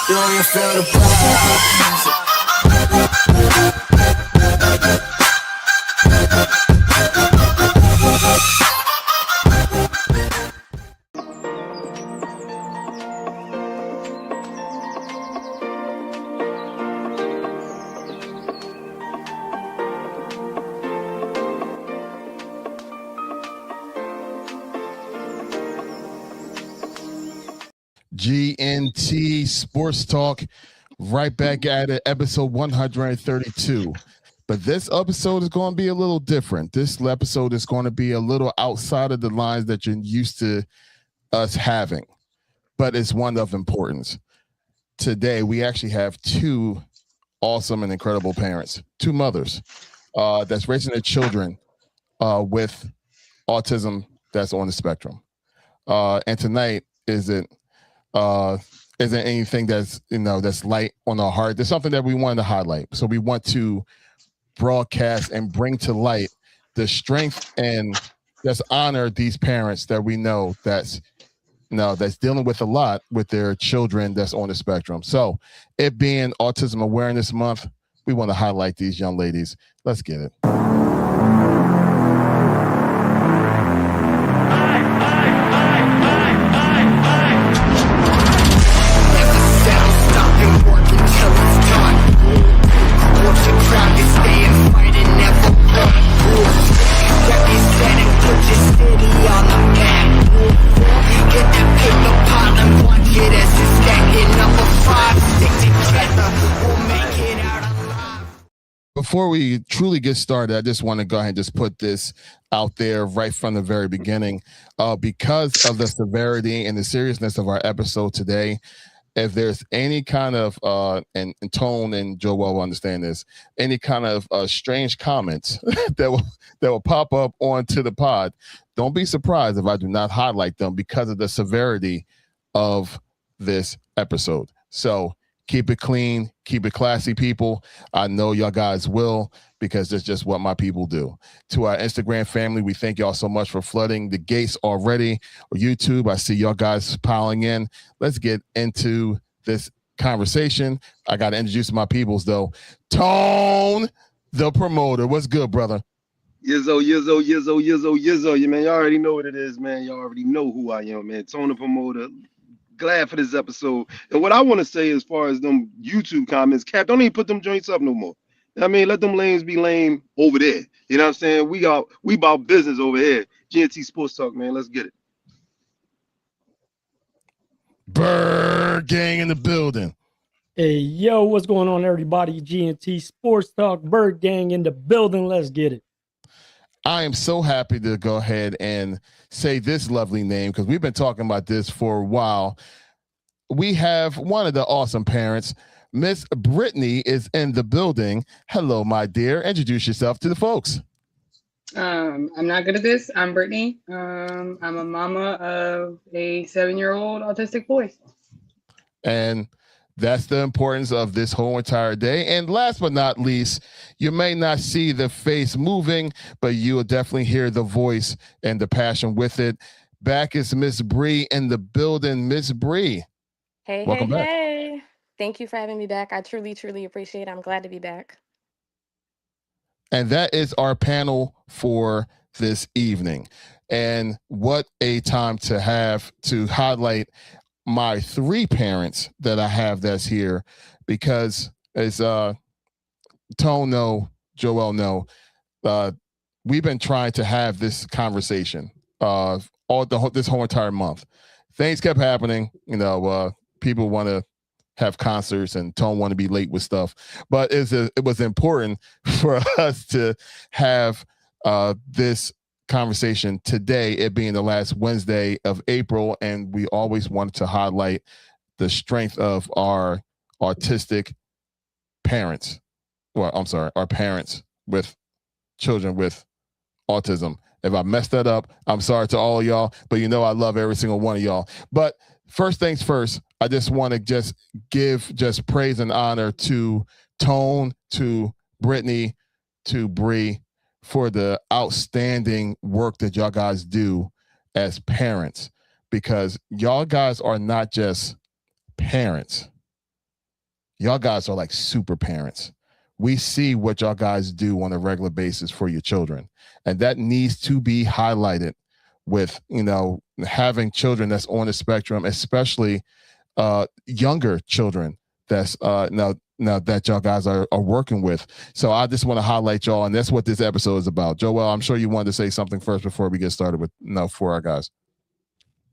Do you feel the vibes? GNT Sports Talk, right back at it, episode 132. But this episode is going to be a little different. This episode is going to be a little outside of the lines that you're used to us having, but it's one of importance. Today, we actually have two awesome and incredible parents, two mothers that's raising their children with autism that's on the spectrum. And tonight isn't anything that's that's light on our heart. There's something that we want to highlight. So we want to broadcast and bring to light the strength and just honor these parents that we know that's dealing with a lot with their children that's on the spectrum. So it being Autism Awareness Month, we want to highlight these young ladies. Let's get it. Before we truly get started, I just want to go ahead and just put this out there right from the very beginning. Because of the severity and the seriousness of our episode today, if there's any kind of, and Tone and Joel will understand this, any kind of strange comments that will pop up onto the pod, don't be surprised if I do not highlight them because of the severity of this episode. So keep it clean, keep it classy, people. I know y'all guys will, because that's just what my people do. To our Instagram family, we thank y'all so much for flooding the gates already. Or YouTube, I see y'all guys piling in. Let's get into this conversation. I got to introduce my peoples, though. Tone, the promoter. What's good, brother? Yizzo. You man, y'all already know what it is, man. Y'all already know who I am, man. Tone, the promoter. Glad for this episode. And what I want to say as far as them YouTube comments, Cap, don't even put them joints up no more. I mean, let them lames be lame over there. You know what I'm saying? We about business over here. GNT Sports Talk, man. Let's get it. Bird gang in the building. Hey, yo, what's going on, everybody? GNT Sports Talk, Bird gang in the building. Let's get it. I am so happy to go ahead and say this lovely name because we've been talking about this for a while. We have one of the awesome parents. Miss Brittany is in the building. Hello, my dear. Introduce yourself to the folks. I'm not good at this. I'm Brittany. I'm a mama of a 7-year-old autistic boy. And that's the importance of this whole entire day. And last but not least, you may not see the face moving, but you will definitely hear the voice and the passion with it. Back is Miss Bree in the building. Miss Bree. Hey, welcome back. Hey. Thank you for having me back. I truly, truly appreciate it. I'm glad to be back. And that is our panel for this evening. And what a time to have to highlight my three parents that I have that's here, because as Tone know, Joel know, we've been trying to have this conversation this whole entire month. Things kept happening, people want to have concerts and Tone want to be late with stuff, but it was important for us to have this conversation today, it being the last Wednesday of April, and we always wanted to highlight the strength of our autistic parents. Well, I'm sorry, our parents with children with autism. If I messed that up, I'm sorry to all of y'all, but I love every single one of y'all. But first things first, I just want to give praise and honor to Tone, to Brittany, to Bree, for the outstanding work that y'all guys do as parents, because y'all guys are not just parents. y'all guys are like super parents. We see what y'all guys do on a regular basis for your children, and that needs to be highlighted with, having children that's on the spectrum, especially younger children that's now that y'all guys are working with. So I just want to highlight y'all, and that's what this episode is about. Joel, I'm sure you wanted to say something first before we get started with for our guys.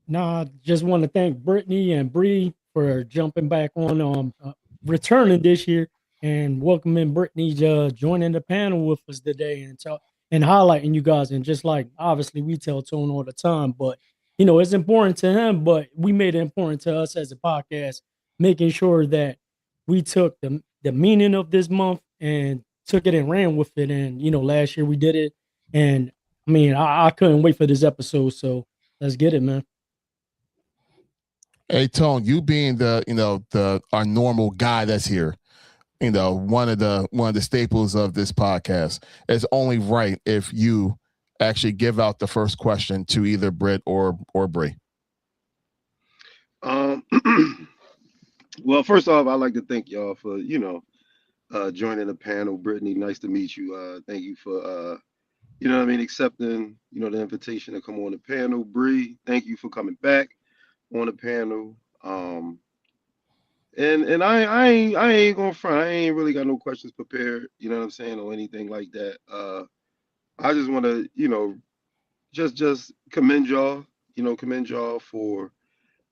Nah, just want to thank Brittany and Bree for jumping back on, returning this year, and welcoming Brittany joining the panel with us today and highlighting you guys. And just like obviously we tell Tone all the time, but it's important to him, but we made it important to us as a podcast, making sure that we took the meaning of this month and took it and ran with it. And last year we did it, and I mean I couldn't wait for this episode. So let's get it, man. Hey Tone, you being our normal guy that's here, one of the staples of this podcast, it's only right if you actually give out the first question to either Britt or Bree. Well, first off, I'd like to thank y'all for joining the panel. Brittany, nice to meet you. Thank you for accepting the invitation to come on the panel. Bree, thank you for coming back on the panel. And I ain't gonna front. I ain't really got no questions prepared, you know what I'm saying, or anything like that. I just want to, just commend y'all, commend y'all for,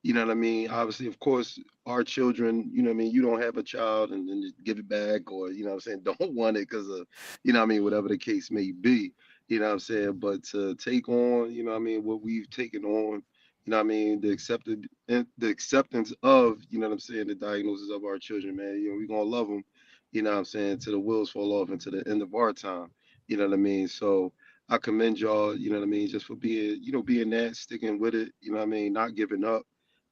what I mean. Obviously, of course, our children, what I mean. You don't have a child and then just give it back, or what I'm saying, don't want it because of, what I mean, whatever the case may be, what I'm saying. But to take on, what I mean, what we've taken on, what I mean, the acceptance of, what I'm saying, the diagnosis of our children, man. We're gonna love them, what I'm saying, till the wheels fall off and to the end of our time, what I mean. So I commend y'all, what I mean, just for being, being that, sticking with it, what I mean, not giving up.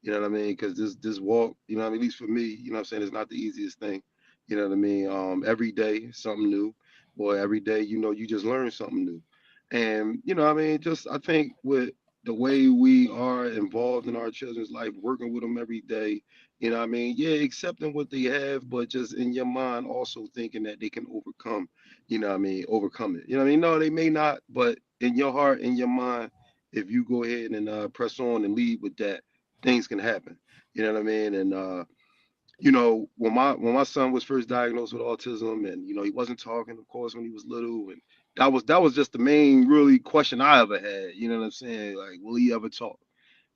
You know what I mean? Because this walk, what I mean, at least for me, what I'm saying, it's not the easiest thing. You know what I mean? Every day something new, or every day, you just learn something new. And what I mean, just I think with the way we are involved in our children's life, working with them every day, what I mean, yeah, accepting what they have, but just in your mind also thinking that they can overcome, what I mean, overcome it. You know what I mean? No, they may not, but in your heart, in your mind, if you go ahead and press on and lead with that, things can happen. You know what I mean? And when my son was first diagnosed with autism, and he wasn't talking, of course, when he was little, and that was just the main really question I ever had. You know what I'm saying? Like, will he ever talk?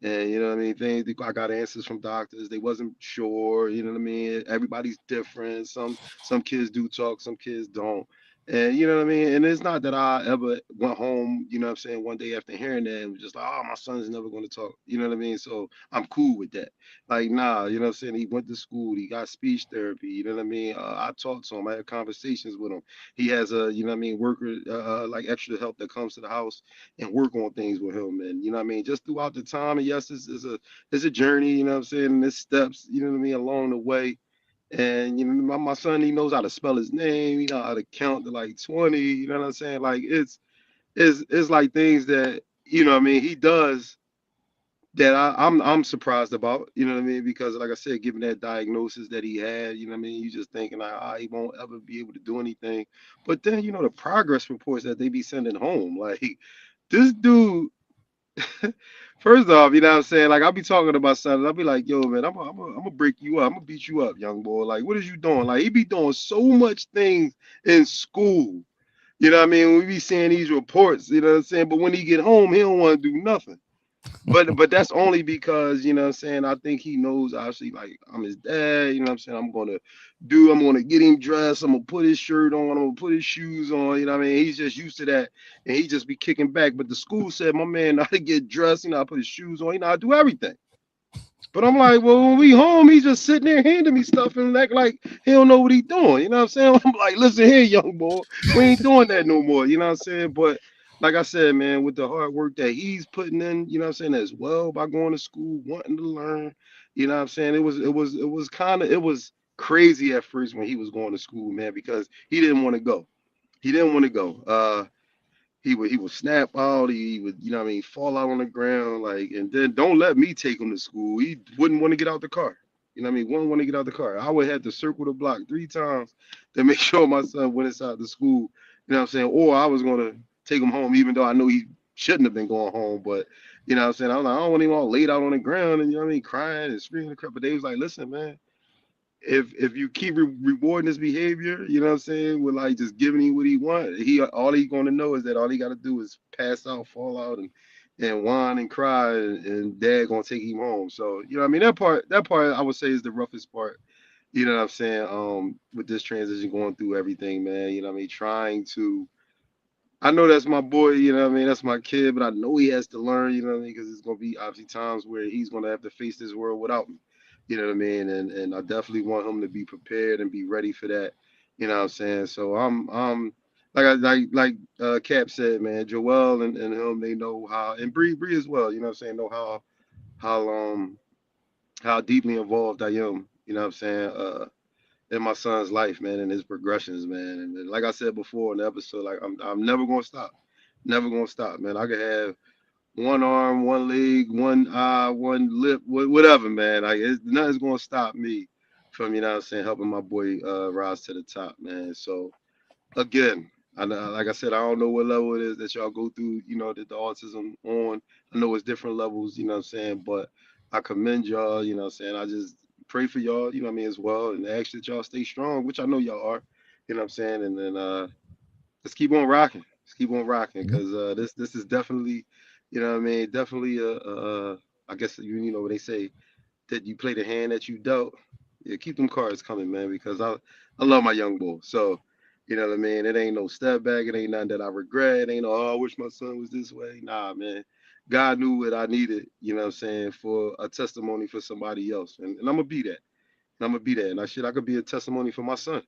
And you know what I mean? I got answers from doctors. They wasn't sure. You know what I mean? Everybody's different. Some kids do talk, some kids don't. And you know what I mean? And it's not that I ever went home, what I'm saying, one day after hearing that and was just like, oh, my son's never going to talk. You know what I mean? So I'm cool with that. Like, nah, you know what I'm saying? He went to school, he got speech therapy, you know what I mean? I talked to him, I had conversations with him. He has a, you know what I mean, worker, like extra help that comes to the house and work on things with him. And you know what I mean, just throughout the time. And yes, it's a journey, you know what I'm saying, and there's steps, you know what I mean, along the way. And my son, he knows how to spell his name, he know how to count to like 20, you know what I'm saying? Like it's like things that, what I mean, he does that I'm surprised about, you know what I mean? Because like I said, given that diagnosis that he had, you know what I mean, you just thinking like, he won't ever be able to do anything. But then, the progress reports that they be sending home, like this dude. First off, you know what I'm saying? Like, I'll be talking about something. I'll be like, yo, man, I'm gonna break you up. I'm gonna beat you up, young boy. Like, what is you doing? Like, he be doing so much things in school. You know what I mean? We be seeing these reports, you know what I'm saying? But when he get home, he don't want to do nothing. But that's only because, you know what I'm saying, I think he knows, obviously, like, I'm his dad, you know what I'm saying? I'm gonna get him dressed, I'm gonna put his shirt on, I'm gonna put his shoes on, you know what I mean? He's just used to that, and he just be kicking back. But the school said my man know how to get dressed, I put his shoes on, I do everything. But I'm like, well, when we home, he's just sitting there handing me stuff and act like he don't know what he doing. You know what I'm saying? I'm like, listen here, young boy, we ain't doing that no more. You know what I'm saying? But like I said, man, with the hard work that he's putting in, you know what I'm saying, as well, by going to school, wanting to learn, you know what I'm saying? It was crazy at first when he was going to school, man, because he didn't want to go. He didn't want to go. He would snap out. He would, you know what I mean, fall out on the ground, like, and then don't let me take him to school. He wouldn't want to get out the car. You know what I mean? One want to get out the car. I would have to circle the block 3 times to make sure my son went inside the school. You know what I'm saying? Or I was gonna take him home, even though I know he shouldn't have been going home. But you know what I'm saying? I was like, I don't want him all laid out on the ground and you know what I mean, crying and screaming and crap. But they was like, listen, man, if you keep rewarding his behavior, you know what I'm saying, with like just giving him what he want, all he gonna know is that all he gotta do is pass out, fall out, and whine and cry, and dad gonna take him home. So you know what I mean, that part I would say is the roughest part. You know what I'm saying? With this transition, going through everything, man. You know what I mean? Trying to I know that's my boy, you know what I mean? That's my kid, but I know he has to learn, you know what I mean? Because it's gonna be obviously times where he's gonna have to face this world without me. You know what I mean? And I definitely want him to be prepared and be ready for that. You know what I'm saying? So I'm like Cap said, man, Joel and him, they know how, and Bree as well, you know what I'm saying, know how how deeply involved I am, you know what I'm saying, in my son's life, man, and his progressions, man. And like I said before in the episode, like I'm never gonna stop. Never gonna stop, man. I could have one arm, one leg, one eye, one lip, whatever, man. Like nothing's gonna stop me from, you know what I'm saying, helping my boy rise to the top, man. So again, like I said, I don't know what level it is that y'all go through, you know, the autism on. I know it's different levels, you know what I'm saying, but I commend y'all, you know what I'm saying. I just pray for y'all, you know what I mean, as well, and ask that y'all stay strong, which I know y'all are, you know what I'm saying, and then let's keep on rocking. Let's keep on rocking, because this is definitely, you know what I mean, definitely I guess you know what they say, that you play the hand that you dealt. Yeah, keep them cards coming, man, because I love my young boy. So, you know what I mean? It ain't no step back. It ain't nothing that I regret. It ain't no, oh, I wish my son was this way. Nah, man. God knew what I needed, you know what I'm saying, for a testimony for somebody else. And I'm gonna be that. And I'm gonna be that. And I could be a testimony for my son.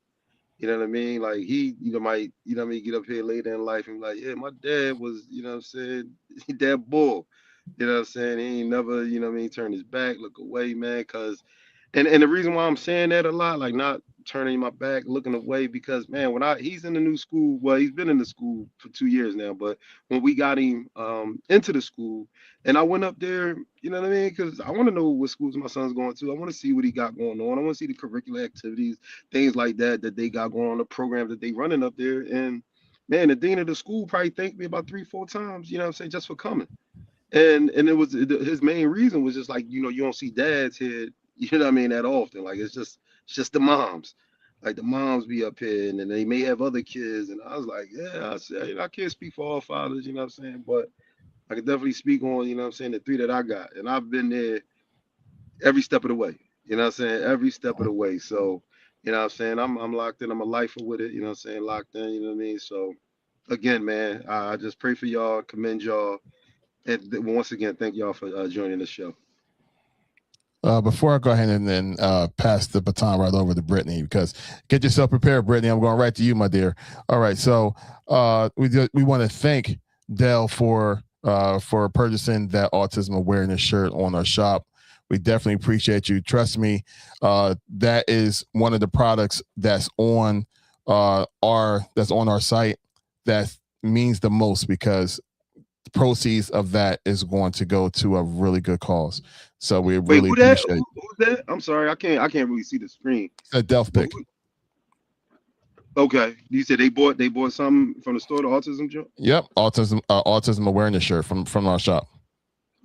You know what I mean? Like he, you know, might, you know what I mean, get up here later in life and be like, yeah, my dad was, you know what I'm saying, that bull. You know what I'm saying? He ain't never, you know what I mean, turn his back, look away, man. Cause and the reason why I'm saying that a lot, like not turning my back, looking away, because man, when he's in the new school, well, he's been in the school for 2 years now, but when we got him into the school, and I went up there, you know what I mean, because I want to know what schools my son's going to. I want to see what he got going on. I want to see the curricular activities, things like that they got going on, the program that they running up there, and man, the dean of the school probably thanked me about 3-4 times, you know what I'm saying, just for coming. And his main reason was just like, you know, you don't see dads here, you know what I mean, that often. Like it's just the moms. Like the moms be up here and then they may have other kids. And I was like, yeah, I said, you know, I can't speak for all fathers, you know what I'm saying? But I can definitely speak on, you know what I'm saying, the 3 that I got. And I've been there every step of the way. You know what I'm saying? Every step of the way. So, you know what I'm saying? I'm locked in. I'm a lifer with it, you know what I'm saying? Locked in, you know what I mean? So again, man, I just pray for y'all, commend y'all. And once again, thank y'all for joining the show. Before I go ahead and then pass the baton right over to Brittany, because get yourself prepared, Brittany. I'm going right to you, my dear. All right, so we want to thank Dell for purchasing that Autism Awareness shirt on our shop. We definitely appreciate you. Trust me, that is one of the products that's on our site that means the most, because the proceeds of that is going to go to a really good cause. So we really appreciate it. Who's that? I'm sorry, I can't really see the screen. A Delph pick. Okay. You said they bought something from the store, the autism joint? Yep, autism awareness shirt from our shop.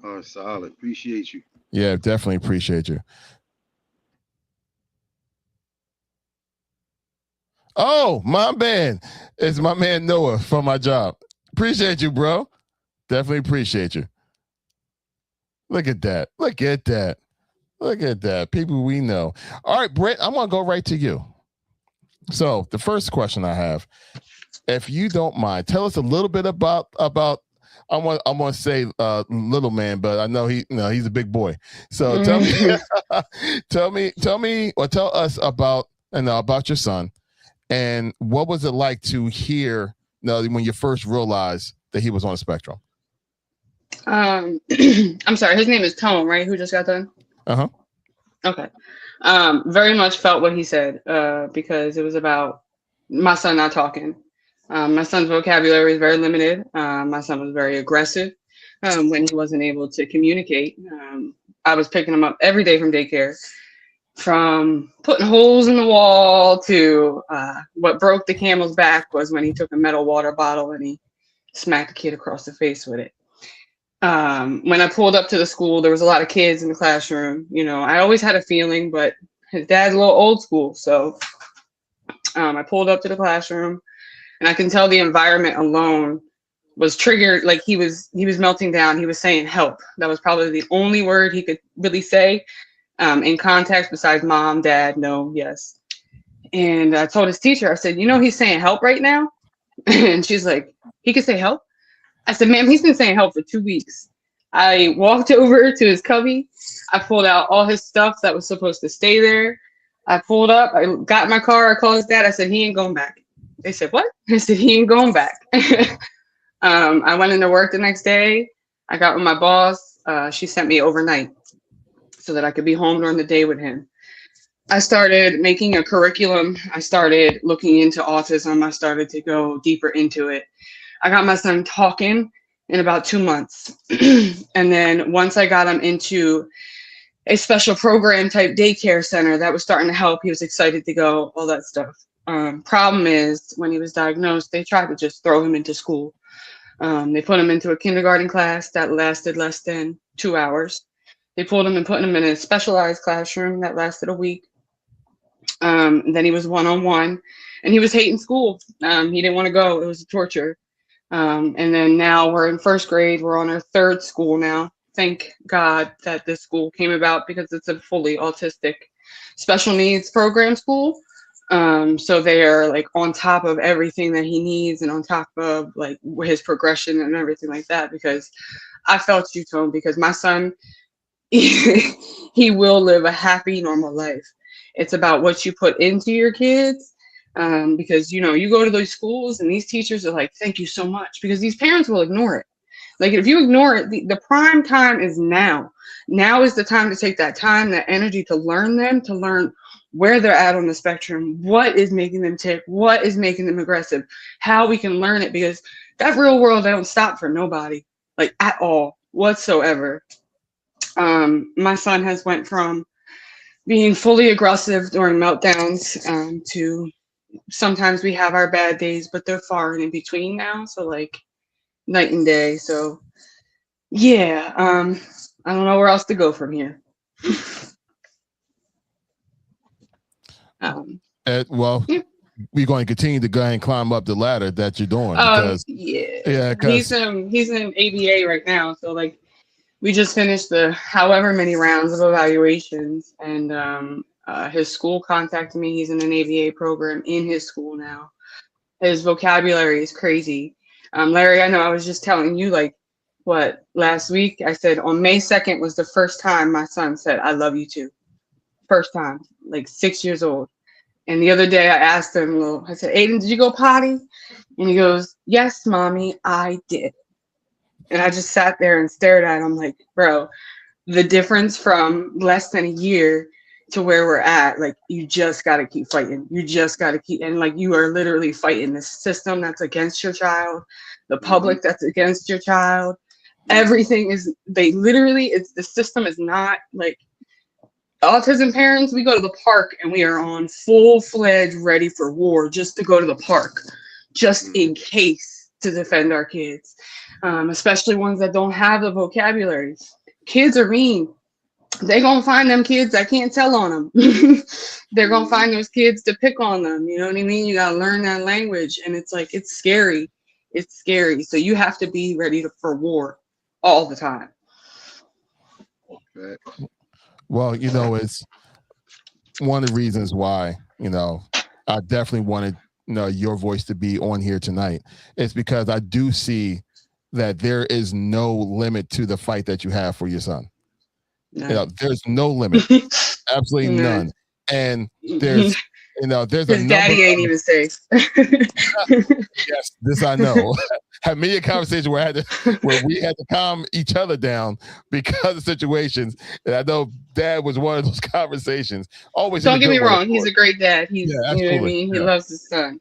Oh, solid. Appreciate you. Yeah, definitely appreciate you. Oh, my man. It's my man Noah from my job. Appreciate you, bro. Definitely appreciate you. Look at that. Look at that. Look at that. People we know. All right, Britt, I'm going to go right to you. So the first question I have, if you don't mind, tell us a little bit about I'm gonna say little man, but I know he's a big boy. So tell me tell us about your son, and what was it like to hear when you first realized that he was on the spectrum? I'm sorry, his name is Tone, right? Who just got done? Uh-huh. Okay. Very much felt what he said, because it was about my son not talking. My son's vocabulary is very limited. My son was very aggressive when he wasn't able to communicate. I was picking him up every day from daycare, from putting holes in the wall to what broke the camel's back was when he took a metal water bottle and he smacked a kid across the face with it. When I pulled up to the school, there was a lot of kids in the classroom. You know, I always had a feeling, but his dad's a little old school. So I pulled up to the classroom, and I can tell the environment alone was triggered. Like he was melting down. He was saying help. That was probably the only word he could really say in context besides mom, dad, no, yes. And I told his teacher, I said, you know, he's saying help right now. And she's like, he could say help? I said, ma'am, he's been saying help for 2 weeks. I walked over to his cubby. I pulled out all his stuff that was supposed to stay there. I pulled up. I got in my car. I called his dad. I said, he ain't going back. They said, what? I said, he ain't going back. I went into work the next day. I got with my boss. She sent me overnight so that I could be home during the day with him. I started making a curriculum. I started looking into autism. I started to go deeper into it. I got my son talking in about 2 months. And then once I got him into a special program type daycare center that was starting to help, he was excited to go, all that stuff. Problem is, when he was diagnosed, they tried to just throw him into school. They put him into a kindergarten class that lasted less than 2 hours. They pulled him and put him in a specialized classroom that lasted a week. Then he was one-on-one, and he was hating school. He didn't want to go. It was a torture. And then now we're in first grade. We're on our third school now. Thank God that this school came about because it's a fully autistic special needs program school. So they are like on top of everything that he needs and on top of like his progression and everything like that, because I felt you, Tone, because my son, he will live a happy, normal life. It's about what you put into your kids. Because, you know, you go to those schools and these teachers are like, thank you so much, because these parents will ignore it. Like if you ignore it, the prime time is now. Now is the time to take that time, that energy to learn them, to learn where they're at on the spectrum, what is making them tick, what is making them aggressive, how we can learn it, because that real world don't stop for nobody, like at all, whatsoever. My son has went from being fully aggressive during meltdowns to sometimes we have our bad days, but they're far and in between now. So like night and day. So yeah, I don't know where else to go from here. Well, yeah. we're going to continue to go ahead and climb up the ladder that you're doing because he's in ABA right now. So like we just finished the however many rounds of evaluations, and his school contacted me. He's in an ABA program in his school now. His vocabulary is crazy. Larry, I know I was just telling you, like, what, last week? I said on May 2nd was the first time my son said, I love you too. First time, like 6 years old. And the other day I asked him, I said, Aiden, did you go potty? And he goes, yes, mommy, I did. And I just sat there and stared at him like, bro, the difference from less than a year to where we're at, like, you just got to keep fighting. You just got to keep, and like, you are literally fighting the system that's against your child, the public that's against your child. Everything is, the system is not like, autism parents, we go to the park and we are on full-fledged ready for war just to go to the park, just in case, to defend our kids, especially ones that don't have the vocabulary. Kids are mean. They're going to find them kids that can't tell on them. They're going to find those kids to pick on them. You know what I mean? You got to learn that language. And it's like, it's scary. It's scary. So you have to be ready for war all the time. Well, you know, it's one of the reasons why, you know, I definitely wanted, you know, your voice to be on here tonight. It's because I do see that there is no limit to the fight that you have for your son. No. You know, there's no limit, absolutely none. And there's, you know, there's his daddy ain't even safe. Yes, this I know. Had many a conversation where we had to calm each other down because of situations. And I know Dad was one of those conversations. Always. Don't get me wrong, he's a great dad. He's, yeah, you know what I mean? He loves his son.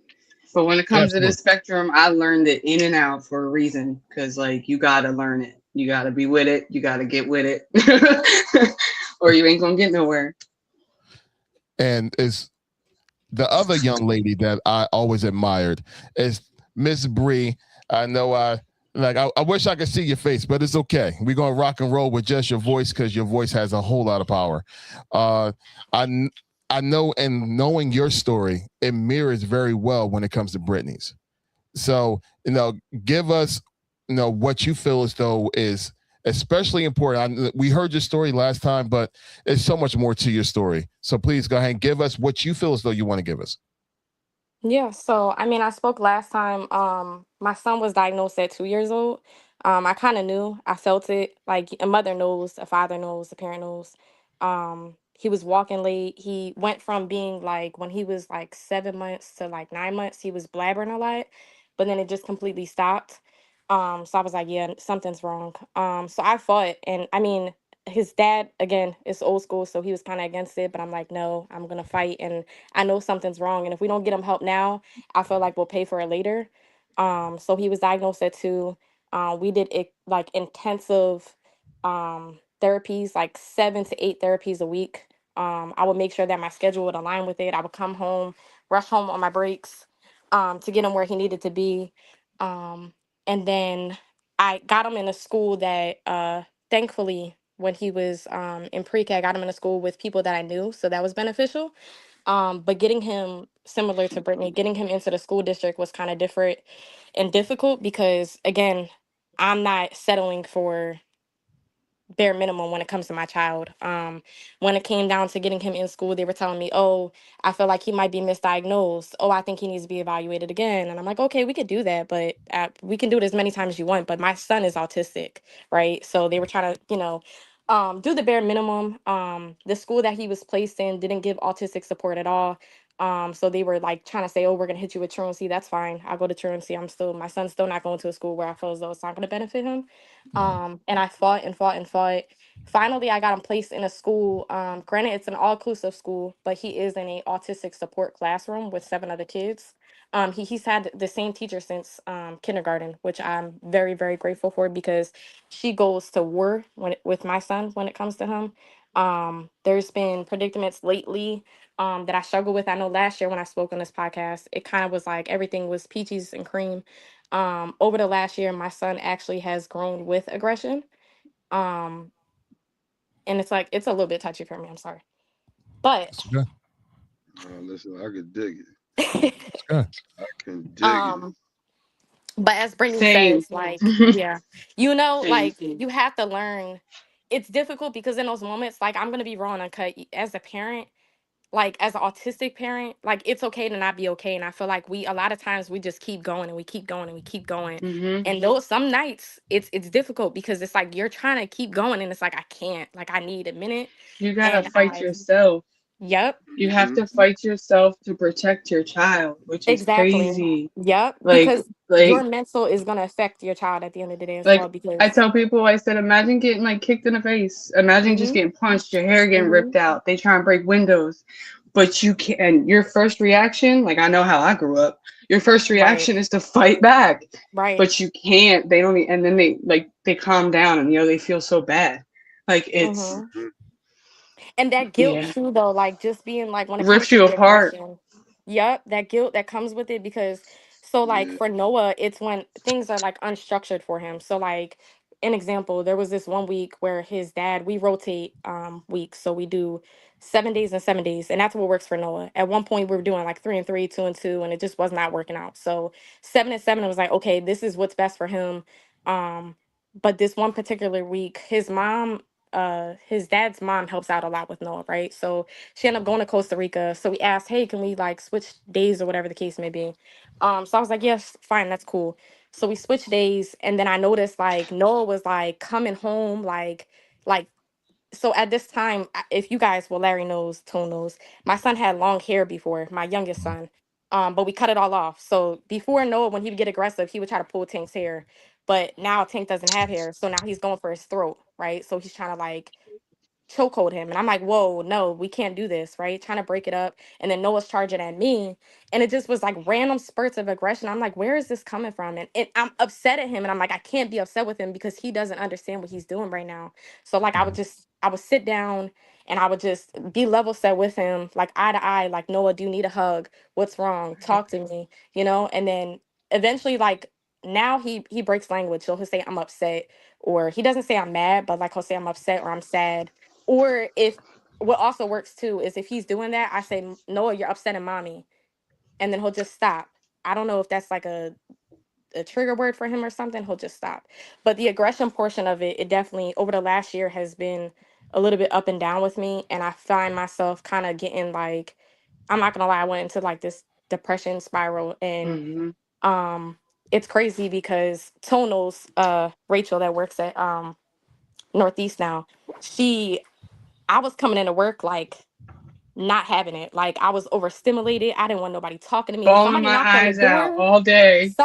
But when it comes to this spectrum, I learned it in and out for a reason. Because like, you gotta learn it. You gotta be with it. You gotta get with it. Or you ain't gonna get nowhere. and is the other young lady that I always admired is Miss Bree. I know I wish I could see your face, but it's okay. We're gonna rock and roll with just your voice because your voice has a whole lot of power. Uh, I I know, and knowing your story, it mirrors very well when it comes to Brittany's. So, give us, what you feel as though is especially important. We heard your story last time, but there's so much more to your story. So please go ahead and give us what you feel as though you want to give us. Yeah, so I mean, I spoke last time. My son was diagnosed at 2 years old. I kind of knew, I felt it. Like a mother knows, a father knows, a parent knows. He was walking late. He went from being like when he was like 7 months to like 9 months, he was blabbering a lot, but then it just completely stopped. So I was like, yeah, something's wrong. So I fought, and I mean, his dad again is old school, so he was kind of against it, but I'm like, no, I'm gonna fight, and I know something's wrong, and if we don't get him help now, I feel like we'll pay for it later. So he was diagnosed at 2. We did it like intensive therapies, like 7 to 8 therapies a week. I would make sure that my schedule would align with it. I would come home, rush home on my breaks, to get him where he needed to be. Um, and then I got him in a school that, thankfully, when he was in pre-K, I got him in a school with people that I knew, so that was beneficial. But getting him, similar to Brittany, getting him into the school district was kind of different and difficult because, again, I'm not settling for bare minimum when it comes to my child. When it came down to getting him in school, they were telling me, "Oh, I feel like he might be misdiagnosed. Oh, I think he needs to be evaluated again." And I'm like, "Okay, we could do that, but we can do it as many times as you want." But my son is autistic, right? So they were trying to, do the bare minimum. The school that he was placed in didn't give autistic support at all. So they were like trying to say, "Oh, we're gonna hit you with truancy." That's fine. I'll go to truancy. My son's still not going to a school where I feel as though it's not going to benefit him. And I fought and fought and fought. Finally, I got him placed in a school. Granted, it's an all-inclusive school, but he is in a autistic support classroom with 7 other kids. He's had the same teacher since kindergarten, which I'm very, very grateful for because she goes to war with my son when it comes to him. There's been predicaments lately that I struggle with. I know last year when I spoke on this podcast, it kind of was like everything was peaches and cream. Over the last year, my son actually has grown with aggression. Um, and it's like it's a little bit touchy for me. I'm sorry, but It's good. Listen, I could dig it. It's good. I can dig it. um, but as Brittany Same. says, like, yeah, Same. like you have to learn. It's difficult because in those moments, like I'm gonna be raw and uncut. As a parent, like as an autistic parent, like it's okay to not be okay. And I feel like we a lot of times we just keep going and we keep going and we keep going. Hmm. And those some nights it's difficult because it's like you're trying to keep going and it's like I can't. Like I need a minute. You gotta And fight yourself. yep, You have Hmm. to fight yourself to protect your child, which is exactly. crazy. Yep. Like, Because your like, mental is gonna affect your child at the end of the day as like well. I Because tell people, I said, imagine getting like kicked in the face. Imagine just mm-hmm, getting punched, your hair getting mm-hmm, ripped out. They try and break windows, but you can't. And your first reaction, like I know how I grew up. Your first right, reaction is to fight back, right. but you can't. They don't. And then they calm down, and they feel so bad. Like it's Mm-hmm. And that guilt yeah, too, though, like just being like when it comes rips to you the apart. aggression. Yep, that guilt that comes with it because so like Yeah. for Noah, it's when things are like unstructured for him. So like an example, there was this one week where his dad, we rotate weeks. So we do 7 days and 7 days, and that's what works for Noah. At one point we were doing like 3 and 3, 2 and 2, and it just was not working out. So 7 and 7, it was like, okay, this is what's best for him. Um, but this one particular week, his dad's mom helps out a lot with Noah, right? So she ended up going to Costa Rica. So we asked, hey, can we like switch days or whatever the case may be? So I was like, yes, fine, that's cool. So we switched days, and then I noticed like Noah was like coming home like so at this time, if you guys, well, Larry knows, Tone knows, my son had long hair before, my youngest son. But we cut it all off. So before Noah, when he would get aggressive, he would try to pull Tank's hair. But now Tank doesn't have hair. So now he's going for his throat, right? So he's trying to like chokehold him. And I'm like, whoa, no, we can't do this, right? Trying to break it up. And then Noah's charging at me. And it just was like random spurts of aggression. I'm like, where is this coming from? And I'm upset at him. And I'm like, I can't be upset with him because he doesn't understand what he's doing right now. So like I would just I would sit down and I would just be level set with him, like eye to eye, like, Noah, do you need a hug? What's wrong? Talk to me, you know? And then eventually, like, now he breaks language. So he'll say I'm upset, or he doesn't say I'm mad, but like he'll say I'm upset or I'm sad. Or if what also works too is if he's doing that, I say, Noah, you're upsetting mommy. And then he'll just stop. I don't know if that's like a trigger word for him or something. He'll just stop. But the aggression portion of it, it definitely over the last year has been a little bit up and down with me. And I find myself kind of getting like, I'm not gonna lie, I went into like this depression spiral. And Mm-hmm. it's crazy because Tonals, Rachel that works at Northeast now, I was coming into work like not having it. Like I was overstimulated. I didn't want nobody talking to me. If Bawling somebody my knocked on the eyes out door, all day.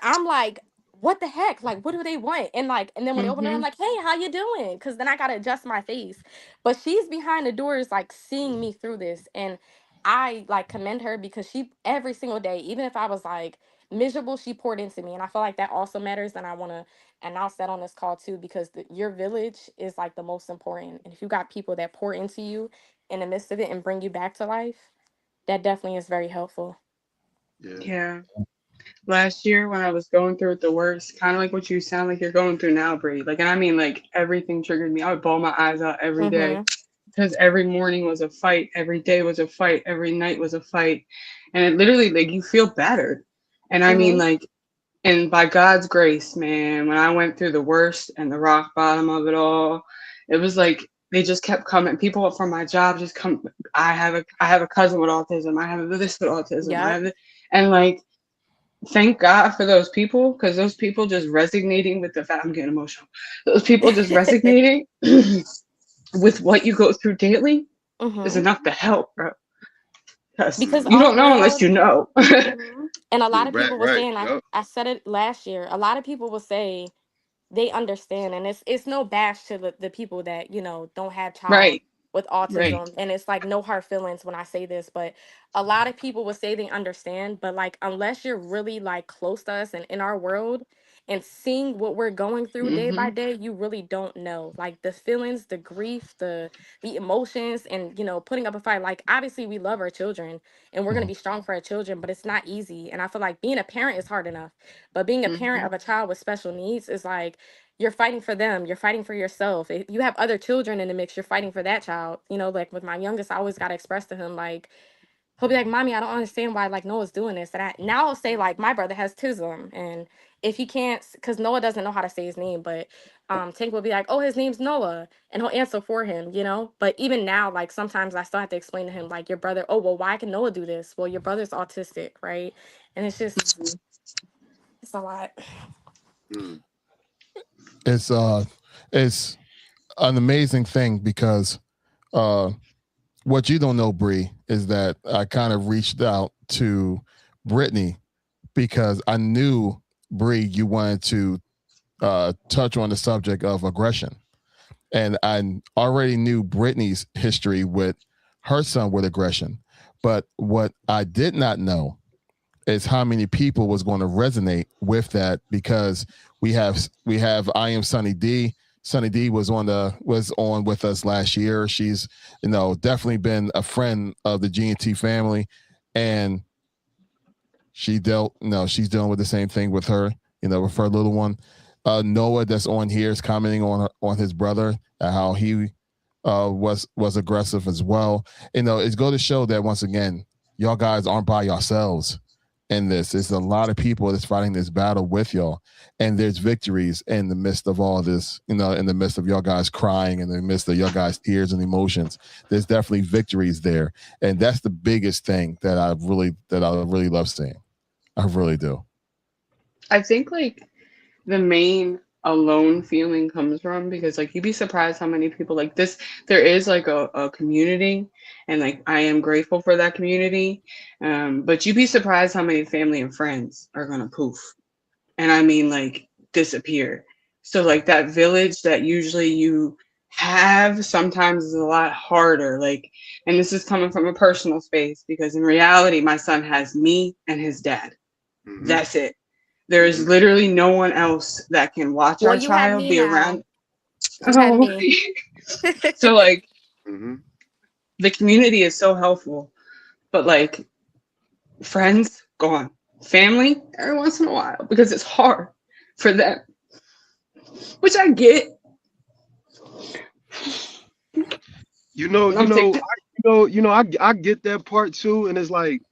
I'm like, what the heck? Like, what do they want? And like, and then when they open the door, Mm-hmm. I'm like, hey, how you doing? Because then I gotta adjust my face. But she's behind the doors, like seeing me through this, and I like commend her because she every single day, even if I was like miserable, she poured into me, and I feel like that also matters. And I want to announce that on this call too, because your village is like the most important. And if you got people that pour into you in the midst of it and bring you back to life, that definitely is very helpful. Yeah. Yeah. Last year when I was going through it the worst, kind of like what you sound like you're going through now, Bree. Like, and I mean, like everything triggered me. I would bawl my eyes out every day Mm-hmm. because every morning was a fight, every day was a fight, every night was a fight, and it literally like you feel battered. And I mean, Mm-hmm. like, and by God's grace, man, when I went through the worst and the rock bottom of it all, it was like they just kept coming. People from my job just come. I have a cousin with autism. I have this with autism. I Yep. have this, and like thank God for those people because those people just resonating with the fact I'm getting emotional. Those people just resonating with what you go through daily is Mm-hmm. enough to help, bro. Because Because you our don't know unless world, you know. and a lot Yeah, of right, people were right. saying, Yep. I said it last year, a lot of people will say they understand, and it's no bash to the people that don't have child Right, with right. autism, and it's like no hard feelings when I say this, but a lot of people will say they understand, but like unless you're really like close to us and in our world and seeing what we're going through day by Mm-hmm. day, you really don't know like the feelings, the grief, the emotions, and putting up a fight. Like obviously we love our children and we're going to Mhm. be strong for our children, but it's not easy, and I feel like being a parent is hard enough, but being a parent Mm-hmm. of a child with special needs is like you're fighting for them, you're fighting for yourself. If you have other children in the mix, you're fighting for that child. Like with my youngest, I always got to express to him, like, he'll be like, Mommy, I don't understand why like Noah's doing this. And now I'll say, like, my brother has tism. And if he can't, because Noah doesn't know how to say his name, but Tank will be like, oh, his name's Noah. And he'll answer for him. But even now, like, sometimes I still have to explain to him, like, your brother, oh, well, why can Noah do this? Well, your brother's autistic, right? And it's a lot. Mm. It's it's an amazing thing because uh what you don't know, Bree, is that I kind of reached out to Brittany because I knew, Bree, you wanted to touch on the subject of aggression. And I already knew Brittany's history with her son with aggression. But what I did not know is how many people was going to resonate with that, because we have I am Sunny D. Sunny D was on with us last year. She's definitely been a friend of the GNT family, and she's dealing with the same thing with her, with her little one. Noah, that's on here, is commenting on his brother, how he was aggressive as well. It's go to show that once again, y'all guys aren't by yourselves in this. There's a lot of people that's fighting this battle with y'all, and there's victories in the midst of all of this. In the midst of y'all guys crying, in the midst of y'all guys tears and emotions, there's definitely victories there, and that's the biggest thing that I really love seeing. I really do. I think like the main alone feeling comes from because like you'd be surprised how many people like this there is like a community, and like I am grateful for that community, but you'd be surprised how many family and friends are gonna poof, and I mean like disappear. So like that village that usually you have sometimes is a lot harder, like, and this is coming from a personal space because in reality my son has me and his dad. Mm-hmm. That's it. There is Mm-hmm. literally no one else that can watch Well, our you have child, me be now. around. You had Oh, me. So like Mm-hmm. the community is so helpful, but like friends, gone. Family, every once in a while, because it's hard for them, which I get. You know, I'm taking. I get that part too, and it's like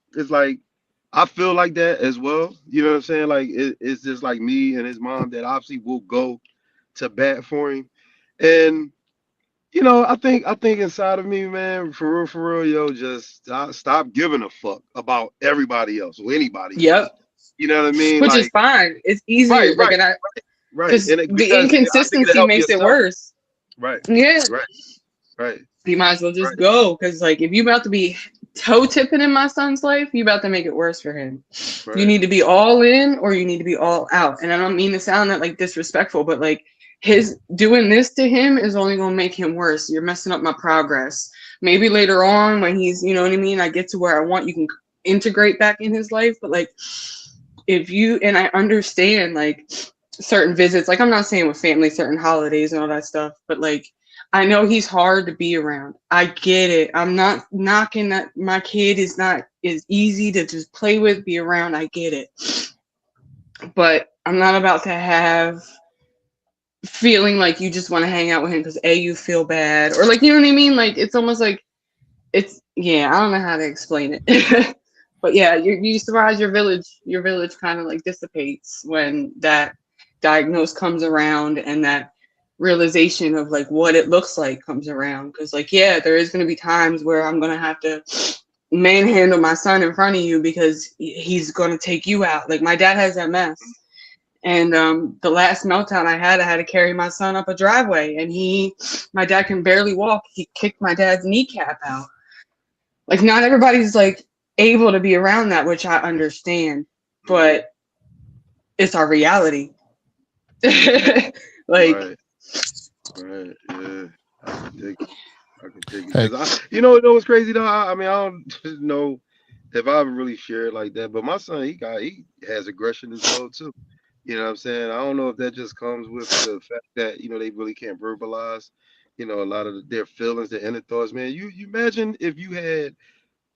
I feel like that as well. You know what I'm saying? Like it's just like me and his mom that obviously will go to bat for him, and I think inside of me, man, for real, yo, just stop giving a fuck about everybody else or anybody else. Yep, You know what I mean? which is Like, fine. It's right, easier. Like, right, and I right, because and the because I think it'll inconsistency help makes it yourself. worse. Right, Yeah, right, right, you might as well right, just go because like if you about to be toe tipping in my son's life, you about to make it worse for him. You right. need to be all in or you need to be all out. And I don't mean to sound that like disrespectful, but like his doing this to him is only gonna make him worse. You're messing up my progress. Maybe later on when he's, you know what I mean, I get to where I want, you can integrate back in his life. But like if you and I understand like certain visits, like I'm not saying with family, certain holidays and all that stuff, but like I know he's hard to be around. I get it. I'm not knocking that my kid is not is easy to just play with, be around. I get it. But I'm not about to have feeling like you just want to hang out with him because you feel bad or like you know what I mean? Like it's almost like it's yeah, I don't know how to explain it. But yeah, you surprise your village kind of like dissipates when that diagnose comes around and that realization of like what it looks like comes around. Because like yeah, there is going to be times where I'm going to have to manhandle my son in front of you because he's going to take you out. Like my dad has MS. And the last meltdown I had to carry my son up a driveway, and my dad can barely walk. He kicked my dad's kneecap out. Like not everybody's like able to be around that, which I understand, but it's our reality. Like Right, right, yeah. I can dig it. I can dig it. Hey, Cause you know what's crazy though? I mean, I don't know if I ever really shared like that, but my son, he has aggression as well too. You know what I'm saying? I don't know if that just comes with the fact that, they really can't verbalize, a lot of their feelings, their inner thoughts, man. You imagine if you had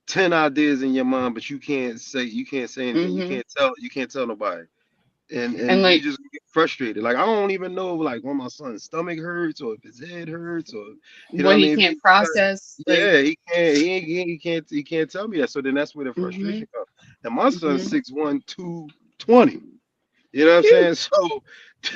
10 ideas in your mind, but you can't say anything. You mhm. can't tell nobody. And And you like just get frustrated. Like I don't even know like when my son's stomach hurts or if his head hurts or you know what what I he mean? can't process, like Yeah, he can't tell me that. So then that's where the mhm, frustration comes. And my son's mhm. 6'1", 220. You know what I'm saying? So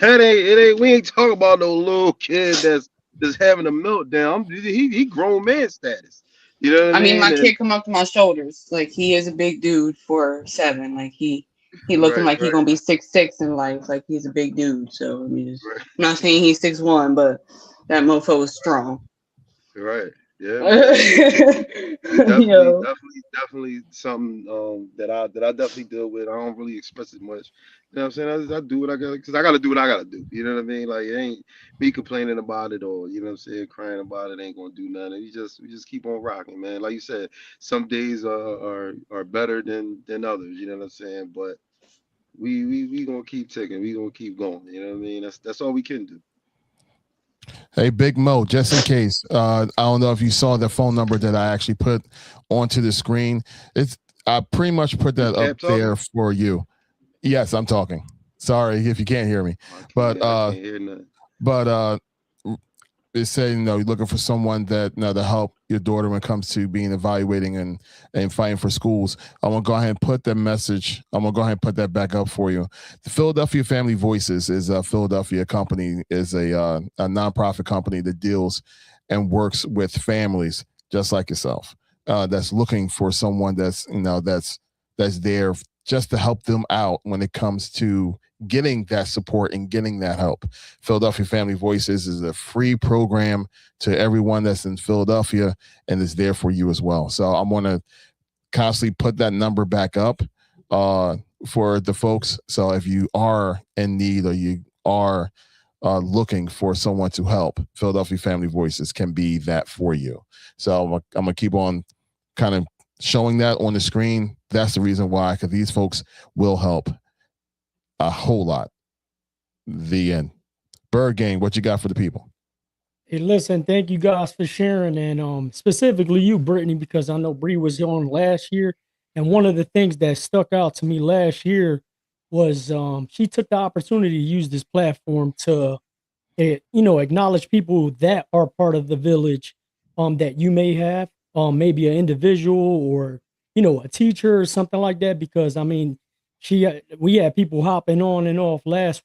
that ain't it ain't we ain't talking about no little kid that's just having a meltdown. He grown man status. You know what I I mean, mean? my And kid come up to my shoulders. Like he is a big dude for 7. Like he looking right, like he right, gonna be 6'6" in life. Like he's a big dude. So I mean, right, I'm not saying he's 6'1", but that mofo is strong. right. Yeah, man. Definitely, Yo, definitely, definitely something that I definitely deal with. I don't really express it much. You know what I'm saying? I do what I got because I got to do what I got to do. You know what I mean? Like it ain't me complaining about it or you know what I'm saying, crying about it ain't gonna do nothing. We just keep on rocking, man. Like you said, some days are better than others. You know what I'm saying? But we gonna keep ticking. We gonna keep going. You know what I mean? That's all we can do. hey, Big Mo, just in case, I don't know if you saw the phone number that I actually put onto the screen. I pretty much put You that up cap there talking? for you. Yes, I'm talking. Sorry if you can't hear me, but I can't hear nothing. but it's saying you're looking for someone that to help your daughter when it comes to being evaluating and fighting for schools. I'm gonna go ahead and put that message. I'm gonna go ahead and put that back up for you. The Philadelphia Family Voices is a Philadelphia company, is a nonprofit company that deals and works with families just like yourself, that's looking for someone that's there just to help them out when it comes to getting that support and getting that help. Philadelphia Family Voices is a free program to everyone that's in Philadelphia and is there for you as well. So I'm going to constantly put that number back up for the folks. So if you are in need or you are looking for someone to help, Philadelphia Family Voices can be that for you. So I'm going to keep on kind of showing that on the screen. That's the reason why, because these folks will help a whole lot. The end. Bird Gang, what you got for the people? Hey, listen, thank you guys for sharing, and specifically you, Brittany, because I know Bree was on last year, and one of the things that stuck out to me last year was she took the opportunity to use this platform to acknowledge people that are part of the village that you may have, maybe an individual or a teacher or something like that. Because I mean, we had people hopping on and off last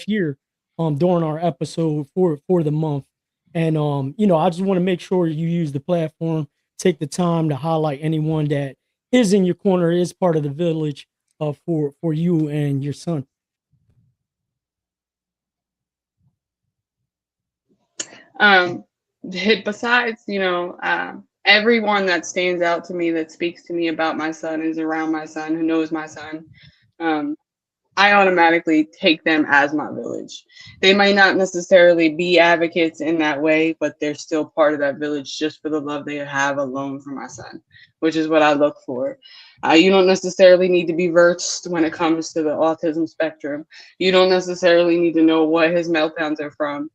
year during our episode for the month. And I just want to make sure you use the platform, take the time to highlight anyone that is in your corner, is part of the village for you and your son. Um, besides, everyone that stands out to me, that speaks to me about my son, is around my son, who knows my son. Um, I automatically take them as my village. They might not necessarily be advocates in that way, but they're still part of that village just for the love they have alone for my son, which is what I look for. You don't necessarily need to be versed when it comes to the autism spectrum. You don't necessarily need to know what his meltdowns are from,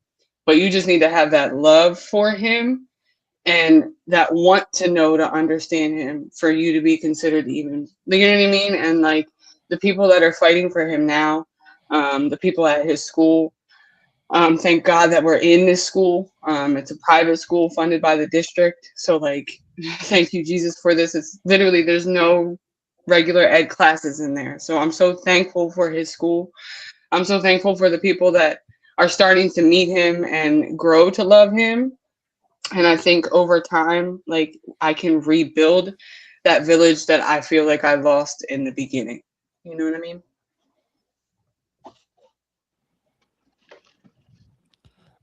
but you just need to have that love for him and that want to know, to understand him, for you to be considered even, you know what I mean? And like the people that are fighting for him now, the people at his school, thank God that we're in this school. It's a private school funded by the district. So like, thank you, Jesus, for this. It's literally, there's no regular ed classes in there. So I'm so thankful for his school. I'm so thankful for the people that are starting to meet him and grow to love him. And I think over time, like, I can rebuild that village that I feel like I lost in the beginning. You know what I mean?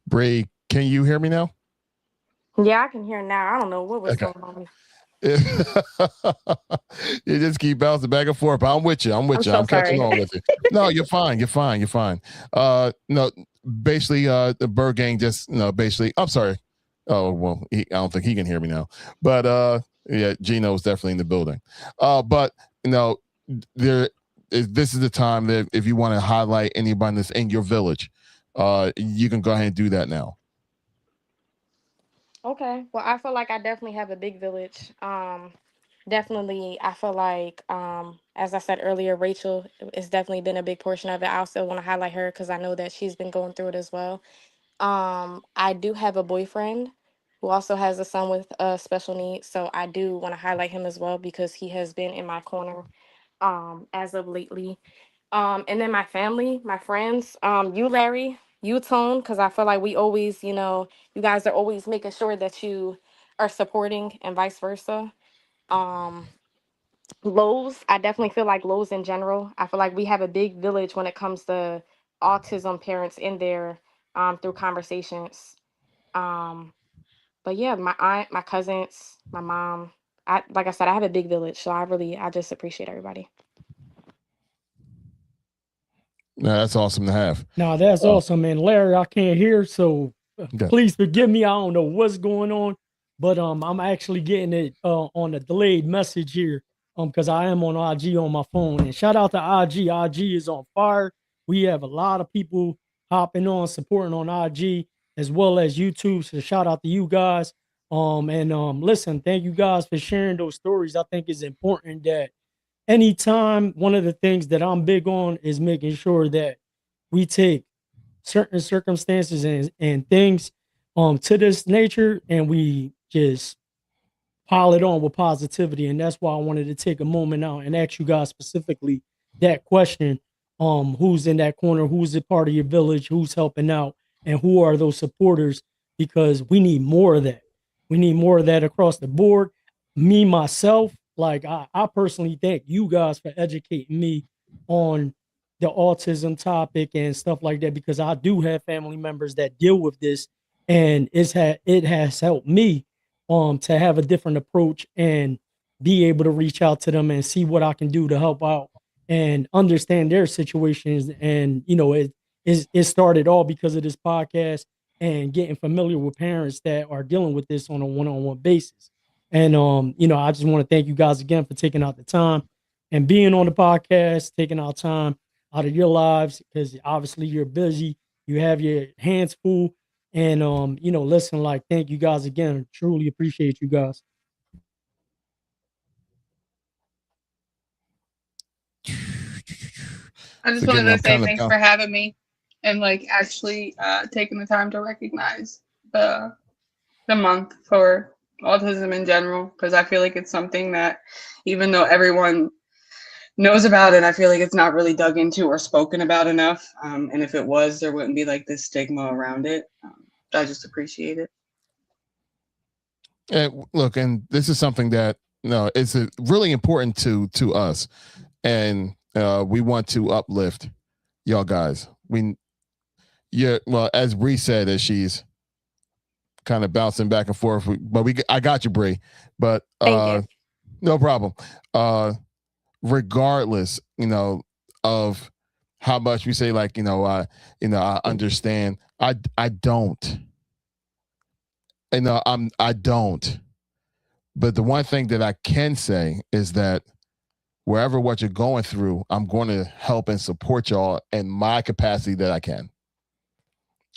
Bree, can you hear me now? Yeah, I can hear now. I don't know what was Okay. going on. You just keep bouncing back and forth. But I'm with you. I'm so I'm catching sorry. on with you. No, you're fine. You're fine. No, basically, the Bird Gang just, basically, I'm sorry. Oh, well, I don't think he can hear me now. But yeah, Gino's definitely in the building. But, this is the time that if you want to highlight anybody that's in your village, you can go ahead and do that now. Okay. Well, I feel like I definitely have a big village. Definitely, I feel like, as I said earlier, Rachel has definitely been a big portion of it. I also want to highlight her because I know that she's been going through it as well. I do have a boyfriend who also has a son with special needs, so I do want to highlight him as well because he has been in my corner as of lately. And then my family, my friends, you, Larry, you, Tone, because I feel like we always, you guys are always making sure that you are supporting and vice versa. Um, Lowe's, I definitely feel like Lowe's in general. I feel like we have a big village when it comes to autism parents in there through conversations. Um, but yeah, my aunt, my cousins, my mom. Like I said, I have a big village, so I just appreciate everybody. No, that's awesome to have. Now that's awesome, man. Larry, I can't hear, so Okay. please forgive me. I don't know what's going on, but I'm actually getting it on a delayed message here because I am on IG on my phone. And shout out to IG. IG is on fire. We have a lot of people hopping on, supporting on IG as well as YouTube. So shout out to you guys. And listen, thank you guys for sharing those stories. I think it's important that anytime, one of the things that I'm big on is making sure that we take certain circumstances and things to this nature and we just pile it on with positivity. And that's why I wanted to take a moment out and ask you guys specifically that question. Who's in that corner? Who's a part of your village? Who's helping out? And who are those supporters? Because we need more of that. We need more of that across the board. Me, myself, like I personally thank you guys for educating me on the autism topic and stuff like that, because I do have family members that deal with this, and it has helped me to have a different approach and be able to reach out to them and see what I can do to help out and understand their situations. And it started all because of this podcast and getting familiar with parents that are dealing with this on a one-on-one basis. And I just want to thank you guys again for taking out the time and being on the podcast, taking out time out of your lives, because obviously you're busy, you have your hands full. and listen, like, thank you guys again. Truly appreciate you guys. I just Forgetting wanted to I'm say kind of thanks down. for having me and like actually taking the time to recognize the month for autism in general, because I feel like it's something that even though everyone knows about it, I feel like it's not really dug into or spoken about enough. And if it was, there wouldn't be like this stigma around it. I just appreciate it. And look, and this is something that it's really important to us, and we want to uplift y'all guys. Well, as Bree said, as she's kind of bouncing back and forth, but I got you, Bree. But Thank you. no problem. Regardless, of how much we say, like, I understand. I don't. I don't. But the one thing that I can say is that wherever what you're going through, I'm going to help and support y'all in my capacity that I can.